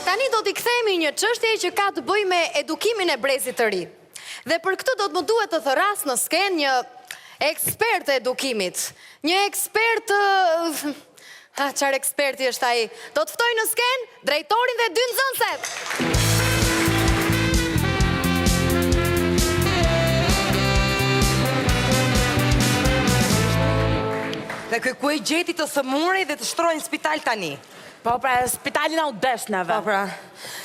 Tani do t'i kthehemi një çështje që ka të bëjë me edukimin e brezit të ri. Dhe për këtë do të më duhet të thëras në skenë një ekspert të edukimit. Një ekspert... Çfarë eksperti është ai? Do të ftoj në skenë drejtorin dhe dy nxënëset. Dhe ku e gjeti të sëmurej dhe të shtrojnë në spital tani? Po pra, spitalin au desh neve. Po pra,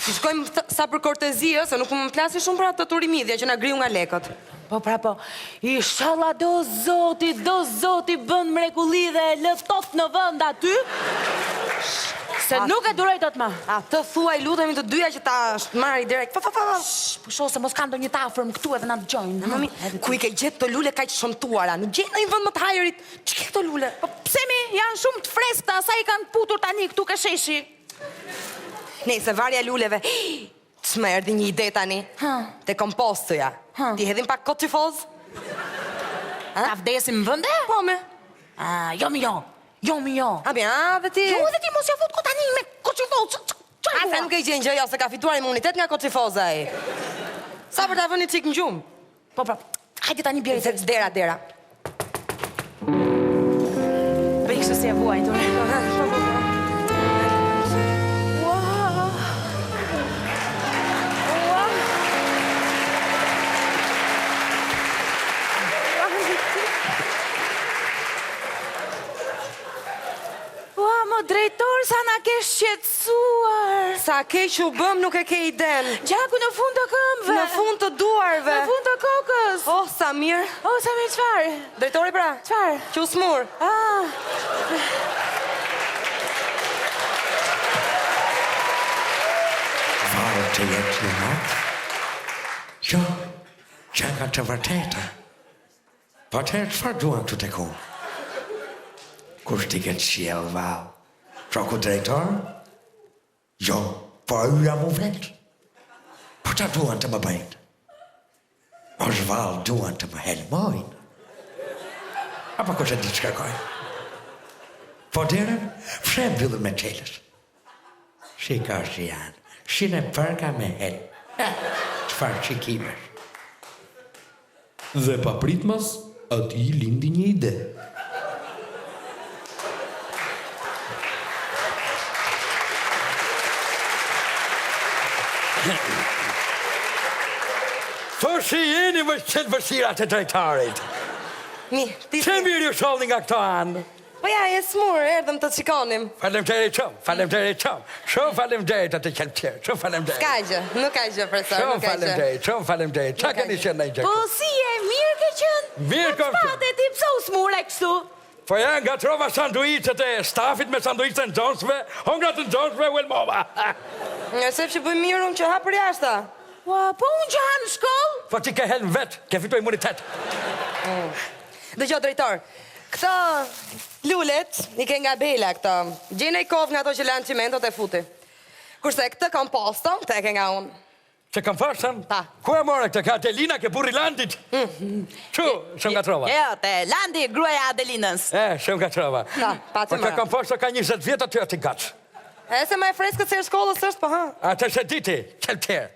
ti shkojmë sa për kortezia, se nuk më plasi shumë për atë të turimidhja që na griu nga lekët. Po pra, po, inshallah do zoti bën mrekulli dhe lëtot në vend aty, se nuk e duroj dot më. A të thuaj lutemi të dyja që ta marri direkt. Po shoh se mos ka ndonjë të afërm këtu edhe na dëgjojnë. Mami, ku i ke gjetë të lule kaq shëmtuara? Nuk gjen në një vend më të hajrit. Ç'ke këto lule? Po pse mi janë shumë të freskëta, sa i kanë putur tani këtu ke sheshi. Se varja luleve. S'më erdhi një ide tani. Te kompostja. Ti hedhim pak koçifoz? Ta vdesim në vende? Po me. Jo. A dhe ti? Jo, dhe ti mos ja fut ko tani me koçifoz. Se nuk e gjen gjë, se ka fituar imunitet nga koçifoza ai. Sa për ta vënë çik në gjumë? Po pra, hajde tani bjeri se dera. Bëj kështu si e vuajtur. Drejtor, sa na ke shqetësuar. Sa keq u bëm, nuk e ke iden. Gjaku në fund të këmbëve. Në fund të duarve. Në fund të kokës. Sa mirë. Çfarë? Drejtori pra. Çfarë? Që u smur. Varë të jetë një matë. Jo, që nga të vërteta. Vërtet, çfarë duan të të ku? Kur t'i këtë qiel, val? Shoku drejtor? Jo, po yja mu vetë. Po ta duan të më bëjnë? Ose val duan të më helmojnë? Apo kështë e ditë shkërkojnë? Po derën, pse mbyllën me qelës? Shika që janë, shine përka me helë. Qfar qikimesh? Dhe pa pritmas, ati lindi një ide. Po që jeni më qëtë vëshirat e drejtarit? Që mirë ju sholni nga këto anë? Po ja, e smur, erdhëm të qikonim. Falemderit qëmë. Shumë falemderit atë qëllë tjerë, shumë falemderit. Ska gjë, nuk ka gjë, profesor, nuk ka gjë. Shumë falemderit. Qa keni qenë në i gjë? Po si e, mirë ke qënë? Mirë kom qënë. Pate ti pësa u smur e kështu? Po ja nga trova sanduicet e stafit me sanduicet në gjonsve, hongrat në gjonsve u elmova. Sef që bëjmë mirë unë që ha për jashta. Po unë që ha në shkollë? Po ti ke helm vetë, ke fitu imunitet. Dëgjoj, drejtor, këto lulet i ke nga bela këto. Gjene i kovë nga to që lanë qimentot e futi. Kurse këtë komposton, të e ke nga unë. Që kam fashën? Ta. Ku e more këtë ka Adelina ke burri landit? Shumë nga trova. Jo, te landi gruaja Adelinës. Shumë nga trova. Ta, pa Po që që mëra. kam fashën ka 20 vjetë aty ati gacë. Se ma e freskët se shkollës është, po ha. Atë se diti, qëllë tjerë.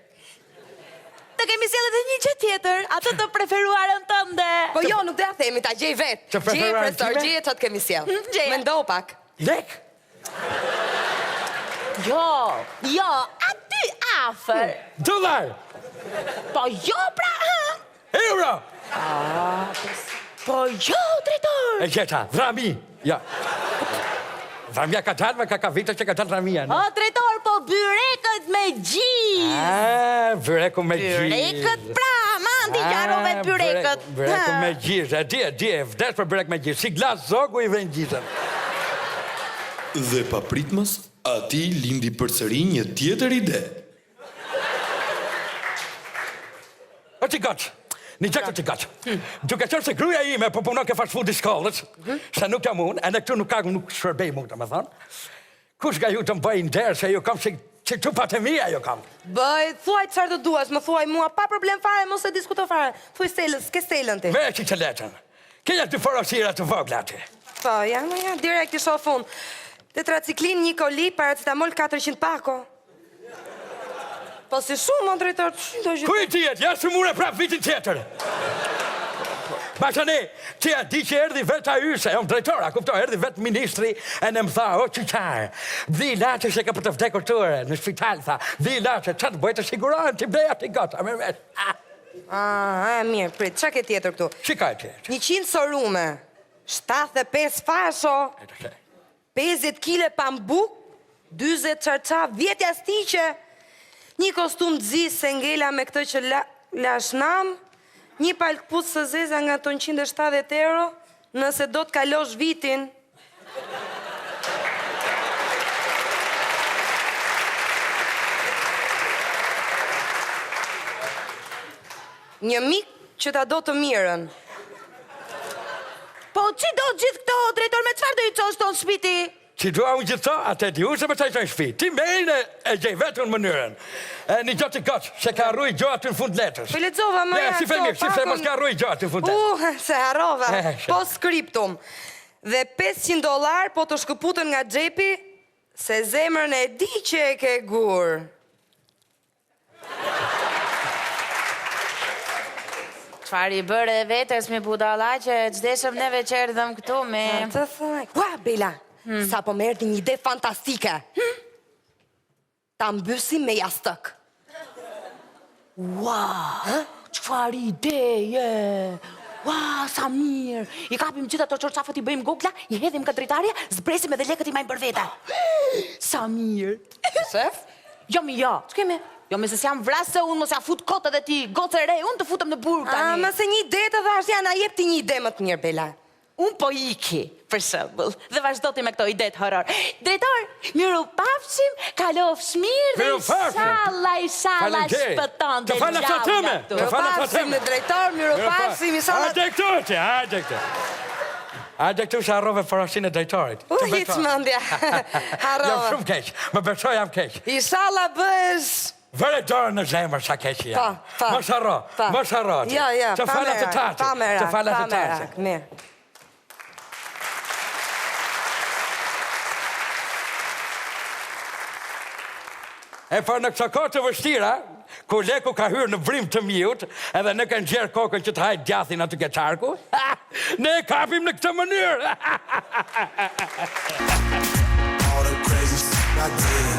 Të kemi sjellë edhe një gjë tjetër, atë të preferuarën tënde. Po jo, nuk dhe a themi, ta gjej vetë. Të preferuarën Profesor, time? gjeje që të kemi sjellë. Gjeje. Mendo pak. Lek? Jo, aty afer. $. Po jo, pra, Euro? Po jo, drejtor. E gjeta, vrami. Ja. Vramja ka dalë, ka vite që ka dalë vramia. O, drejtor, po byrekët me gjizë. Byreku me gjizë. Byrekët pra, mandi gjarove byrekët. Byreku me gjizë, e vdes për byrek me gjizë. Si glas zogu i ven gjizën. Dhe pa pritmas, ati lindi përsëri një tjetër ide. O t'i gacë. Një gjekë t'i gacë. Duke qërë se gruja ime po punon ke fast food i shkollës, se nuk jam unë, e në këtu nuk shërbej mu të më thonë. Kush nga ju të më bëjnë derë, se ju kam që tu patemia ju kam. Bëj, thuaj qërë të duash, më thuaj mua, pa problem fare, mos e diskuto fare. Thuaj stelën, s'ke stelën ti. Veç i që letën. Këja të forosira të vogla ti. Po, ja, direkt i shoh unë. Tetraciklin, një koli, paracetamol 400 pako. Po si shumë, më drejtor, që do gjithë? Ku i tijet? Ja së mure prap vitin tjetër. Ma që ne, që ja di që erdi vetë a yse, jam drejtora, kuptoj, erdi vetë ministri, e në më tha, o që qarë, dhi lache që ka për të vdekur tëre, në shpital, tha, dhi lache, që të bëjtë të sigurohen, që bleja të i gota, me vesh. Mirë, prit, që ke tjetër këtu? Që ka e tjetër? 100 sorume, 75 fasho, 50 kile pambuk, 20 qarqa, 10 jastiqe, një kostum të se ngela me këtë që lashnam, një palë këpucë së zeza nga 170 euro, nëse do të kalosh vitin. Një mik që ta do të mirën. Po që do gjithë këto, drejtor, me qëfar do i qosh tonë shpiti? Që dua unë gjithë to, atë e di unë se me qajtë në shpi. Ti me e gjej vetë unë mënyrën. Një gjotë i gotë, se ka rruj gjotë në fund letës. Po lexova më ja, si femik, si femik, ka rruj gjotë në fund letës. Se harova, po skriptum. Dhe $500 po të shkëputën nga xhepi, se zemrën e di që e ke gur. Qfar i bërë e vetës mi budala që qdeshëm neve që erdhëm këtu me... Të thaj. Ua, Bela, sa po më erdhi një ide fantastike. Ta mbysim me jastëk. Ua, qfar ideje! Ua, sa mirë! I kapim gjitha të qorçafët, i bëjmë gogla, i hedhim këtë dritarje, zbresim edhe lekët i majmë për veta. Sa mirë! Shef? Jo, mi jo, që kemi? Jo, me se si jam vrasë, unë mos ja fut kotë edhe ti, gocë e re, unë të futëm në burg tani. Më se një ide të dhash, ja, na jep ti një ide më të mirë, Bela. Unë po iki, për shembull, dhe vazhdo ti me këto ide të horor. Drejtor, miru pafshim, kalofsh mirë dhe inshallah shpëton dhe gjallë këtu. Miru pafshim në drejtor, miru pafshim, inshallah... Hajde këtu që, hajde këtu. Hajde këtu që harrove forashin e drejtorit. Hiç mendja, harrove. Jam shumë keq, më besoj jam keq. Inshallah bësh... Vëre dorë në zemër sa keq jam. Mos harro, mos harro. Jo, Të falat të tatë. Të falat të tatë. Mirë. E për në kësa kohë të vështira, ku leku ka hyrë në vrim të mjut, edhe në kanë gjerë kokën që të hajtë gjathin aty ke qarku, ne e kapim në këtë mënyrë. All the crazy shit I did.